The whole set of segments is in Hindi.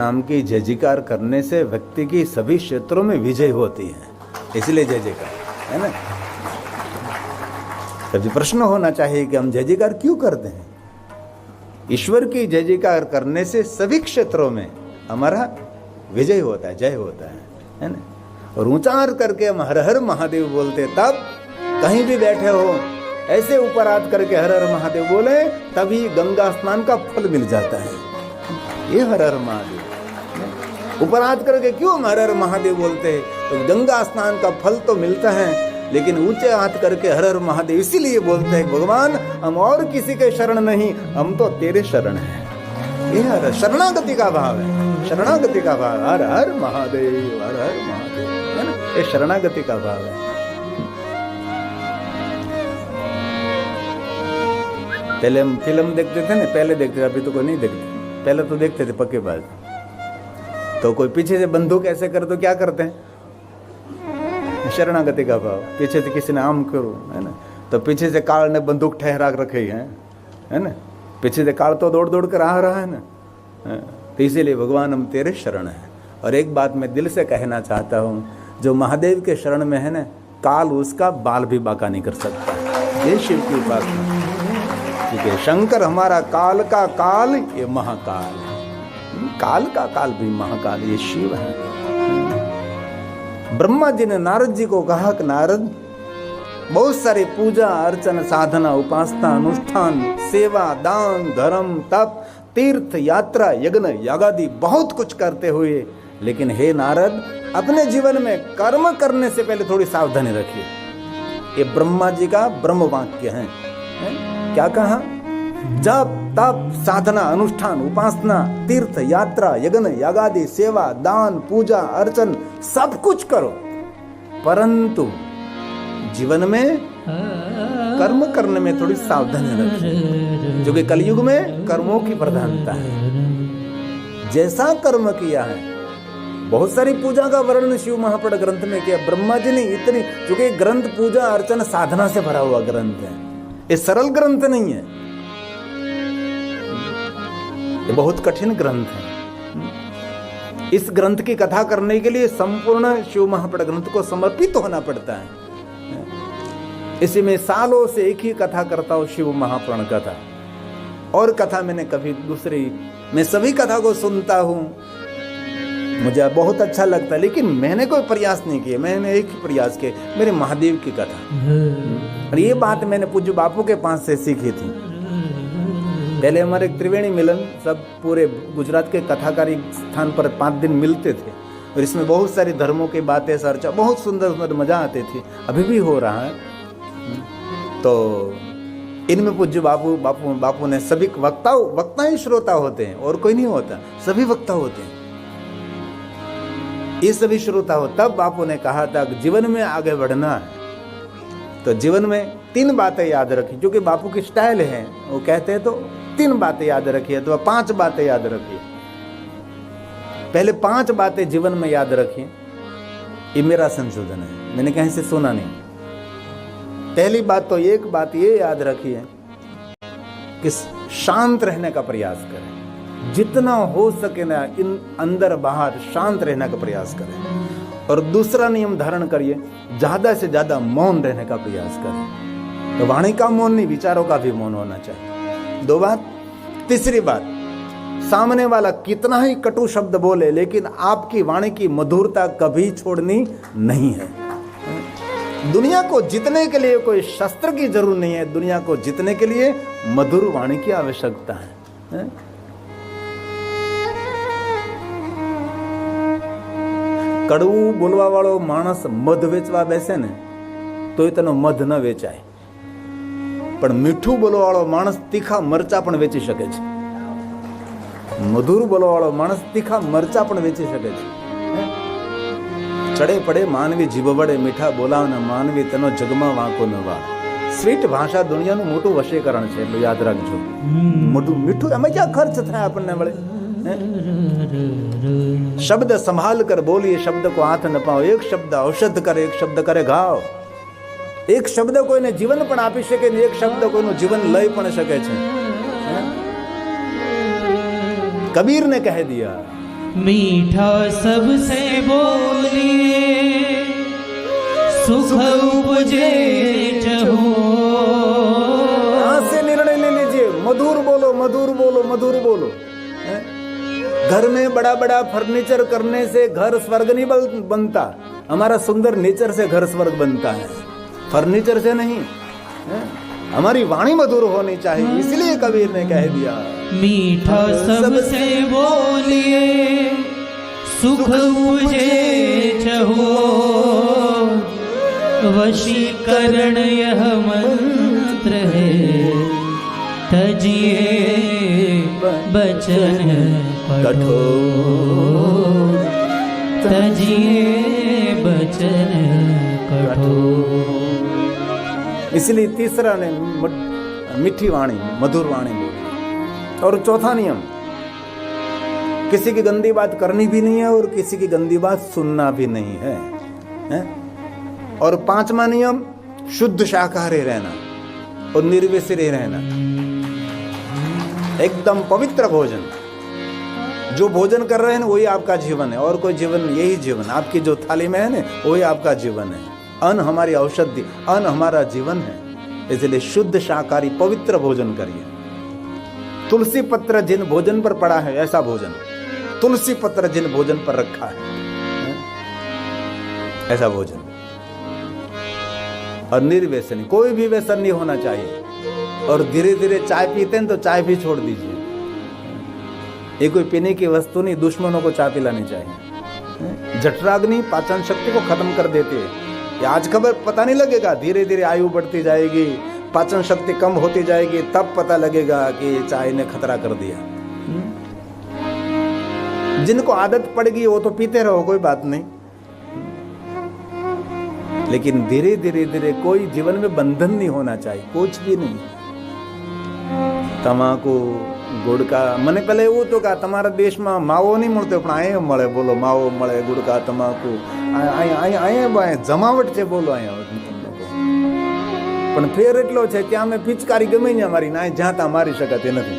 नाम की जय जयकार करने से व्यक्ति की सभी क्षेत्रों में विजय होती है, इसलिए जय जयकार है ना। कभी प्रश्न होना चाहिए कि हम जय जयकार क्यों करते हैं। ईश्वर की जय जयकार करने से सभी क्षेत्रों में हमारा विजय होता है, जय होता है ना। और ऊंचार करके हम हर हर महादेव बोलते, तब कहीं भी बैठे हो ऐसे ऊपर हाथ करके हर हर महादेव बोले, तभी गंगा स्नान का फल मिल जाता है। ये हर हर महादेव, ऊपर हाथ करके क्यों हम हर हर महादेव बोलते हैं? तो गंगा स्नान का फल तो मिलता है, लेकिन ऊंचे हाथ करके हर हर महादेव इसीलिए बोलते हैं, भगवान हम और किसी के शरण नहीं, हम तो तेरे शरण हैं। ये हर शरणागति का भाव है, शरणागति का भाव, हर हर महादेव, हर हर महादेव है ना, ये शरणागति का भाव है। पहले हम फिल्म देखते थे ना, पहले देखते थे, अभी तो कोई नहीं देखते। पहले तो देखते थे पक्के बाज, तो कोई पीछे से बंदूक ऐसे कर तो क्या करते हैं? शरणागति का भाव। पीछे से किसी ने आम करो है ना, तो पीछे से काल ने बंदूक ठहरा रखी है ना, पीछे से काल तो दौड़ दौड़ कर आ रहा है ना। तो इसीलिए भगवान हम तेरे शरण हैं। और एक बात मैं दिल से कहना चाहता हूँ, जो महादेव के शरण में है ना, काल उसका बाल भी बाका नहीं कर सकता। ये शिव की उपासना, ठीक है। शंकर हमारा काल का काल, ये महाकाल, काल का काल भी महाकाल, ये शिव है। ब्रह्मा जी ने नारद जी को कहा कि नारद, बहुत सारे पूजा अर्चन साधना उपासना अनुष्ठान सेवा दान धर्म तप तीर्थ यात्रा यज्ञ यागादि बहुत कुछ करते हुए, लेकिन हे नारद, अपने जीवन में कर्म करने से पहले थोड़ी सावधानी रखिए। ये ब्रह्मा जी का ब्रह्म वाक्य है। क्या कहा? जप तप साधना अनुष्ठान उपासना तीर्थ यात्रा यज्ञ यागादि सेवा दान पूजा अर्चन सब कुछ करो, परंतु जीवन में कर्म करने में थोड़ी सावधानी रखिए, जो कि कलयुग में कर्मों की प्रधानता है। जैसा कर्म किया है, बहुत सारी पूजा का वर्णन शिव महापुराण ग्रंथ में किया। ब्रह्मा जी ने इतनी, क्योंकि ग्रंथ पूजा अर्चना साधना से भरा हुआ ग्रंथ है, ये सरल ग्रंथ नहीं है, ये बहुत कठिन ग्रंथ है। इस ग्रंथ की कथा करने के लिए संपूर्ण शिव महापुराण ग्रंथ को समर्पित होना पड़ता है। इसी में सालों से एक ही कथा करता हूं, शिव महापुराण कथा। और कथा मैंने कभी दूसरी, मैं सभी कथा को सुनता हूं, मुझे बहुत अच्छा लगता है, लेकिन मैंने कोई प्रयास नहीं किया। मैंने एक ही प्रयास किया, मेरे महादेव की कथा। और ये बात मैंने पूज्य बापू के पास से सीखी थी। पहले हमारे त्रिवेणी मिलन सब पूरे गुजरात के कथाकारी स्थान पर 5 दिन मिलते थे, और इसमें बहुत सारी धर्मों की बातें चर्चा, बहुत सुंदर सुंदर मजा आती थी, अभी भी हो रहा है। तो इनमें पूज्य बापू ने सभी वक्ता ही श्रोता होते हैं, और कोई नहीं होता, सभी वक्ता होते हैं, ये सभी श्रोता हो। तब बापू ने कहा था कि जीवन में आगे बढ़ना है तो जीवन में 3 बातें याद रखिए, जो कि बापू की स्टाइल है। वो कहते हैं तो 3 बातें याद रखिए, तो 5 बातें याद रखिए। पहले 5 बातें जीवन में याद रखिए, ये मेरा संशोधन है, मैंने कहीं से सुना नहीं। पहली बात तो एक बात ये याद रखिए कि शांत रहने का प्रयास करें, जितना हो सके ना इन अंदर बाहर शांत रहने का प्रयास करें। और दूसरा नियम धारण करिए, ज्यादा से ज्यादा मौन रहने का प्रयास करें। तो वाणी का मौन नहीं, विचारों का भी मौन होना चाहिए। 2 बात। तीसरी बात, सामने वाला कितना ही कटु शब्द बोले, लेकिन आपकी वाणी की मधुरता कभी छोड़नी नहीं है। दुनिया को जीतने के लिए कोई शस्त्र की जरूरत नहीं है, दुनिया को जीतने के लिए मधुर वाणी की आवश्यकता है। कड़વું બોલવા વાળો માણસ મધ વેચવા બેસે ને તો એ તેનો મધ ન વેચાય, પણ મીઠું બોલવા વાળો માણસ તીખા મરચા પણ વેચી શકે છે। મધુર બોલવા વાળો માણસ તીખા મરચા પણ વેચી શકે છે। ચડે પડે માનવી જીભ વડે મીઠા બોલાવના માનવી તેનો જગમાં વાંકો ન વાળ। સ્વીટ ભાષા દુનિયાનું મોટું વશીકરણ છે, એટલું યાદ રાખજો। મોટું મીઠું એમાં ક્યાં ખર્ચ થાય આપણને મળે? शब्द संभाल कर बोलिए, शब्द को हाथ न पाओ। एक शब्द औषध करे, एक शब्द करे घाव। एक शब्द कोઈને जीवन पण आपी શકે, એક શબ્દ કોઈનું જીવન લઈ પણ શકે છે। कबीर ने कह दिया मीठा सबसे बोलिए सुख उपजे चहो। यहाँ से निर्णय ले लीजिए, मधुर बोलो, मधुर बोलो, मधुर बोलो। घर में बड़ा बड़ा फर्नीचर करने से घर स्वर्ग नहीं बनता। हमारा सुंदर नेचर से घर स्वर्ग बनता है, फर्नीचर से नहीं। हमारी वाणी मधुर होनी चाहिए, इसलिए कबीर ने कह दिया मीठा सबसे बोलिए सुख उपजे चहो। वशीकरण यह मंत्र है, तजिए बचन कठोर, तजिए बचन कठोर। इसलिए तीसरा ने मीठी वाणी, मधुर वाणी बोली। और चौथा नियम, किसी की गंदी बात करनी भी नहीं है और किसी की गंदी बात सुनना भी नहीं है, और पांचवा नियम, शुद्ध शाकाहारी रहना और निर्विषय रहना, एकदम पवित्र भोजन। जो भोजन कर रहे हैं वही आपका जीवन है, और कोई जीवन, यही जीवन आपकी जो थाली में है ना, वही आपका जीवन है। अन्न हमारी औषधि, अन्न हमारा जीवन है। इसलिए शुद्ध शाकाहारी पवित्र भोजन करिए। तुलसी पत्र जिन भोजन पर पड़ा है, ऐसा भोजन, तुलसी पत्र जिन भोजन पर रखा है, ऐसा भोजन। और निर्व्यसनी, कोई भी व्यसन नहीं होना चाहिए। और धीरे धीरे चाय पीते हैं तो चाय भी छोड़ दीजिए। ये कोई पीने की वस्तु नहीं, दुश्मनों को चाय पिलानी चाहिए। जठराग्नि पाचन शक्ति को खत्म कर देती है। ये आज खबर पता नहीं लगेगा, धीरे धीरे आयु बढ़ती जाएगी, पाचन शक्ति कम होती जाएगी, तब पता लगेगा कि चाय ने खतरा कर दिया। जिनको आदत पड़ेगी वो तो पीते रहो, कोई बात नहीं। लेकिन धीरे धीरे धीरे कोई जीवन में बंधन नहीं होना चाहिए, कुछ भी नहीं। तमाकू, गुड़का, मैंने पहले वो तो कहा તમારા દેશમાં માવો નહીં મળતો પણ અહીંયા મળે, બોલો માવો મળે, ગુડકા, તમાકુ અહીંયા જમાવટ છે, બોલો અહીંયા પણ ફેર એટલો છે કે અમે પિચકારી ગમે ત્યાં મારી ના જ્યાં ત્યાં મારી શકાતી નથી।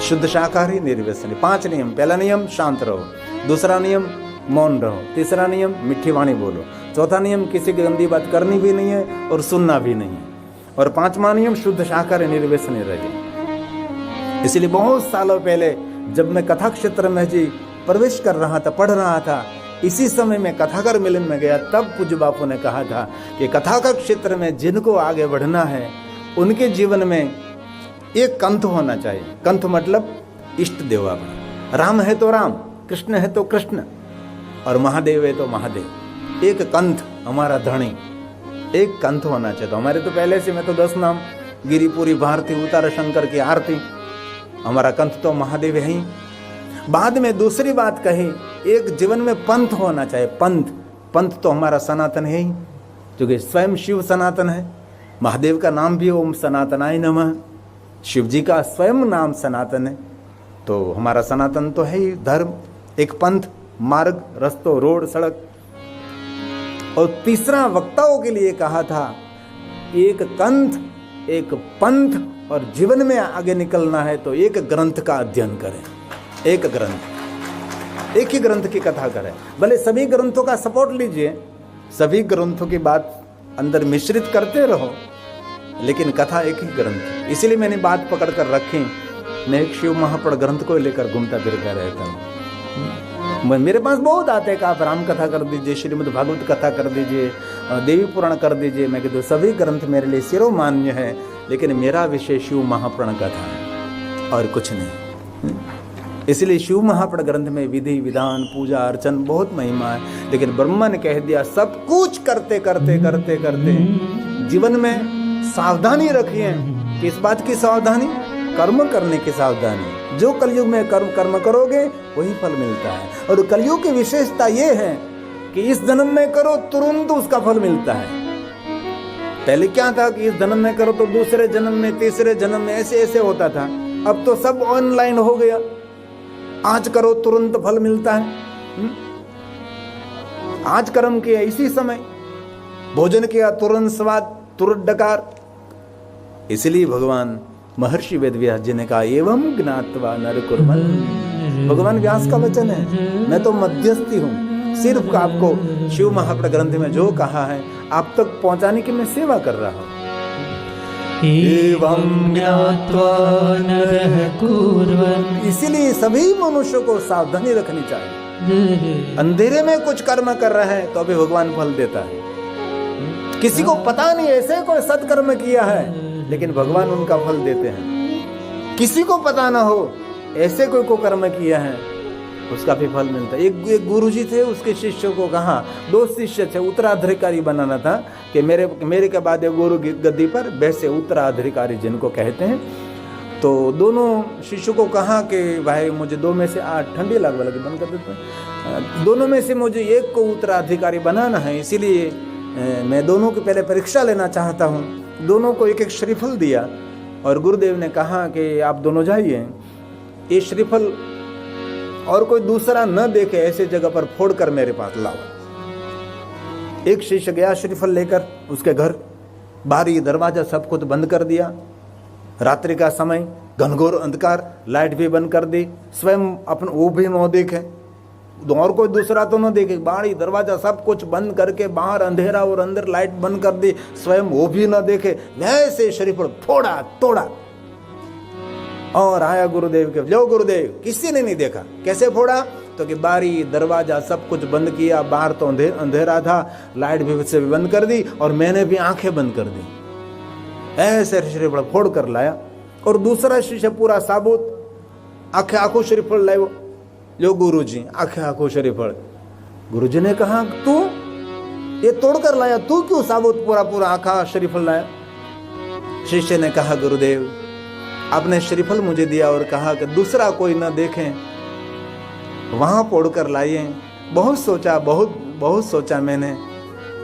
शुद्ध शाकाहारी निर्व्यसनी, 5 नियम। पहला नियम शांत रहो, दूसरा नियम मौन रहो, तीसरा नियम मीठी वाणी बोलो, चौथा नियम किसी की गंदी बात करनी भी नहीं है और सुनना भी नहीं है, और 5वां नियम शुद्ध शाकाहारी निर्व्यसनी रहे। इसलिए बहुत सालों पहले जब मैं कथा क्षेत्र में जी प्रवेश कर रहा था, पढ़ रहा था, इसी समय में कथाकार मिलन में गया, तब पूज्य बापू ने कहा था कि कथाकार क्षेत्र में जिनको आगे बढ़ना है उनके जीवन में एक कंठ होना चाहिए। कंठ मतलब इष्ट देव। राम है तो राम, कृष्ण है तो कृष्ण, और महादेव है तो महादेव। एक कंठ हमारा धनी, एक कंठ होना चाहिए। तो हमारे तो पहले से, मैं तो 10 नाम, गिरिपुरी भारती, उतारा शंकर की आरती, हमारा कंठ तो महादेव है ही। बाद में दूसरी बात कही, एक जीवन में पंथ होना चाहिए। पंथ, पंथ तो हमारा सनातन है ही, क्योंकि स्वयं शिव सनातन है। महादेव का नाम भी ओम सनातनाय नमः, शिव जी का स्वयं नाम सनातन है। तो हमारा सनातन तो है ही धर्म, एक पंथ, मार्ग, रस्तों, रोड, सड़क। और तीसरा वक्ताओं के लिए कहा था, एक कंठ, एक पंथ, और जीवन में आगे निकलना है तो एक ग्रंथ का अध्ययन करें। एक ग्रंथ, एक ही ग्रंथ की कथा करें। भले सभी ग्रंथों का सपोर्ट लीजिए, सभी ग्रंथों की बात अंदर मिश्रित करते रहो, लेकिन कथा एक ही ग्रंथ। इसीलिए मैंने बात पकड़ कर रखी। मैं एक शिव महापुराण ग्रंथ को लेकर घूमता फिरता रहता हूँ। मेरे पास बहुत आते हैं कि आप राम कथा कर दीजिए, श्रीमद् भागवत कथा कर दीजिए, देवी पुराण कर दीजिए। मैं कहता हूँ सभी ग्रंथ मेरे लिए शिरोमान्य है, लेकिन मेरा विषय शिव महापुराण कथा है और कुछ नहीं। इसलिए शिव महापुराण ग्रंथ में विधि विधान, पूजा अर्चन बहुत महिमा है, लेकिन ब्रह्मा ने कह दिया सब कुछ करते करते करते करते जीवन में सावधानी रखिए। किस बात की सावधानी? कर्म करने की सावधानी। जो कलयुग में कर्म करोगे वही फल मिलता है। और कलयुग की विशेषता ये है कि इस जन्म में करो तुरंत उसका फल मिलता है। पहले क्या था कि इस जन्म में करो तो दूसरे जन्म में, तीसरे जन्म में, ऐसे ऐसे होता था। अब तो सब ऑनलाइन हो गया, आज करो तुरंत फल मिलता है। आज कर्म किया इसी समय, भोजन किया तुरंत स्वाद, तुरंत डकार। इसलिए भगवान महर्षि वेदव्यास जी ने कहा एवं ज्ञात्वा नर कुर्वन्। भगवान व्यास का वचन है, मैं तो मध्यस्थी हूँ, सिर्फ आपको शिव महापुराण ग्रंथ में जो कहा है आप तक पहुंचाने की मैं सेवा कर रहा हूँ। एवं ज्ञात्वा नरः कुर्वन्। इसीलिए सभी मनुष्यों को सावधानी रखनी चाहिए। अंधेरे में कुछ कर्म कर रहे हैं तो अभी भगवान फल देता है। किसी को पता नहीं ऐसे कोई सत्कर्म किया है लेकिन भगवान उनका फल देते हैं। किसी को पता ना हो ऐसे कोई को कर्म किया है उसका भी फल मिलता है। एक गुरुजी थे, उसके शिष्यों को कहा, 2 शिष्य थे, उत्तराधिकारी बनाना था कि मेरे के बाद गुरु गद्दी पर वैसे उत्तराधिकारी जिनको कहते हैं। तो दोनों शिष्यों को कहा कि भाई मुझे 2 में से 8 ठंडी लग लगे बंद कर देते हैं, दोनों में से मुझे एक को उत्तराधिकारी बनाना है, इसीलिए मैं दोनों की पहले परीक्षा लेना चाहता हूँ। दोनों को एक श्रीफल दिया और गुरुदेव ने कहा कि आप दोनों जाइए, ये श्रीफल और कोई दूसरा न देखे ऐसे जगह पर फोड़कर मेरे पास लाओ। एक शिष्य गया श्रीफल लेकर उसके घर, बारी दरवाजा सब कुछ बंद कर दिया। रात्रि का समय, घनघोर अंधकार, लाइट भी बंद कर दी, स्वयं अपन वो भी न देखे, और कोई दूसरा तो न देखे, बारी दरवाजा सब कुछ बंद करके बाहर अंधेरा और अंदर लाइट बंद कर दी, स्वयं वो भी न देखे, वैसे श्रीफल फोड़ा तोड़ा और आया गुरुदेव के। लो गुरुदेव, किसी ने नहीं देखा। कैसे फोड़ा? तो कि बारी दरवाजा सब कुछ बंद किया, बाहर तो अंधेरा था, लाइट भी से भी बंद कर दी और मैंने भी आंखें बंद कर दी। ऐसे श्रीफल फोड़ कर लाया। और दूसरा शिष्य पूरा साबुत आंखें आंखों श्रीफल लाए। लो गुरुजी, आंखें आंखों श्रीफल। गुरुजी ने कहा तू ये तोड़कर लाया, तू क्यों साबुत पूरा आंखा श्रीफल लाया? शिष्य ने कहा गुरुदेव आपने श्रीफल मुझे दिया और कहा कि दूसरा कोई न देखे, वहां फोड़कर लाइए। बहुत सोचा मैंने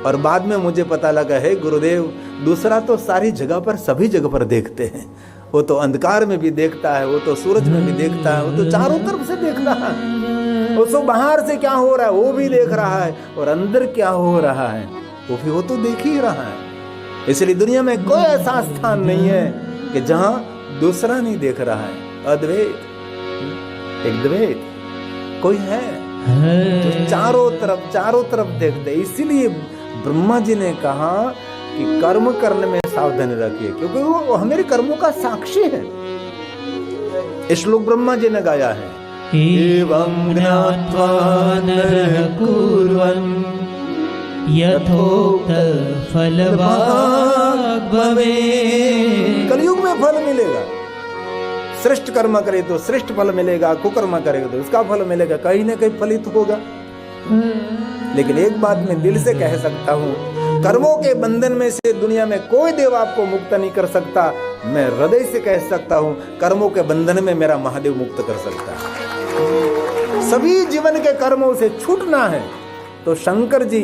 और बाद में मुझे पता लगा है गुरुदेव दूसरा तो सारी जगह पर सभी जगह पर देखते हैं। वो तो अंधकार में भी देखता है, वो तो सूरज में भी देखता है, वो तो चारों तरफ से देख रहा है। वो तो बाहर से क्या हो रहा है वो भी देख रहा है और अंदर क्या हो रहा है वो तो देख ही रहा है। इसलिए दुनिया में कोई ऐसा स्थान नहीं है कि जहां दूसरा नहीं देख रहा है। अद्वैत, एक द्वैत कोई है तो चारों तरफ देखते। इसीलिए ब्रह्मा जी ने कहा कि कर्म करने में सावधानी रखिए, क्योंकि वो हमारे कर्मों का साक्षी है। इस श्लोक ब्रह्मा जी ने गाया है, एवं ज्ञात्वा नरः कुर्वन् यथोक्त फलवाग् भवेत्। कलयुग में फल मिलेगा। श्रेष्ठ कर्म करे तो श्रेष्ठ फल मिलेगा, कुकर्म करेगा तो उसका फल मिलेगा, कहीं ना कहीं फलित होगा। लेकिन एक बात मैं दिल से कह सकता हूँ, कर्मों के बंधन में से दुनिया में कोई देव आपको मुक्त नहीं कर सकता। मैं हृदय से कह सकता हूँ कर्मों के बंधन में मेरा महादेव मुक्त कर सकता है। सभी जीवन के कर्मों से छूटना है तो शंकर जी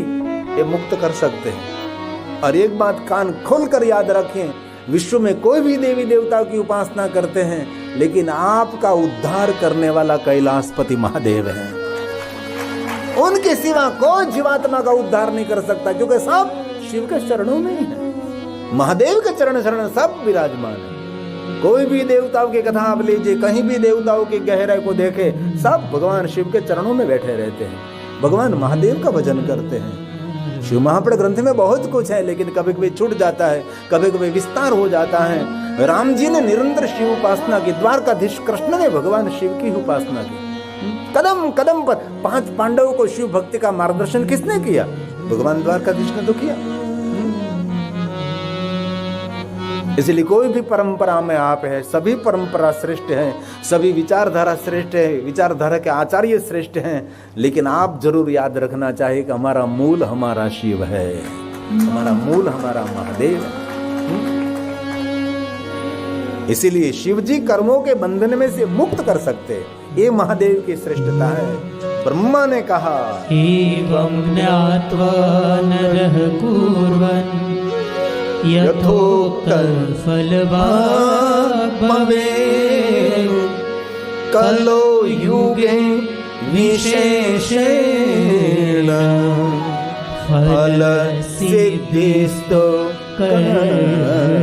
ये मुक्त कर सकते हैं। और एक बात कान खोलकर याद रखें, विश्व में कोई भी देवी देवताओं की उपासना करते हैं लेकिन आपका उद्धार करने वाला कैलाशपति महादेव है। उनके सिवा कोई जीवात्मा का उद्धार नहीं कर सकता, क्योंकि सब शिव के चरणों में ही है। महादेव के चरण शरण सब विराजमान है। कोई भी देवताओं की कथा आप लीजिए, कहीं भी देवताओं की गहराई को देखे, सब भगवान शिव के चरणों में बैठे रहते हैं, भगवान महादेव का भजन करते हैं। शिव महापुराण ग्रंथ में बहुत कुछ है, लेकिन कभी कभी छूट जाता है, कभी कभी विस्तार हो जाता है। राम जी ने निरंतर शिव उपासना की, द्वारकाधीश कृष्ण ने भगवान शिव की उपासना की। कदम कदम पर 5 पांडवों को शिव भक्ति का मार्गदर्शन किसने किया? भगवान द्वारकाधीश ने तो किया। इसलिए कोई भी परंपरा में आप है, सभी परंपरा श्रेष्ठ हैं, सभी विचारधारा श्रेष्ठ है, विचारधारा के आचार्य श्रेष्ठ हैं, लेकिन आप जरूर याद रखना चाहिए कि हमारा मूल हमारा शिव है, हमारा मूल हमारा महादेव है। इसीलिए शिव जी कर्मों के बंधन में से मुक्त कर सकते, ये महादेव की श्रेष्ठता है। ब्रह्मा ने कहा एवं ज्ञात्वा नरः कुर्वन् यथोक्त फलवाग् भवेत्। कलो युगे विशेषेण फल सिद्धिस्तु कर्मणा।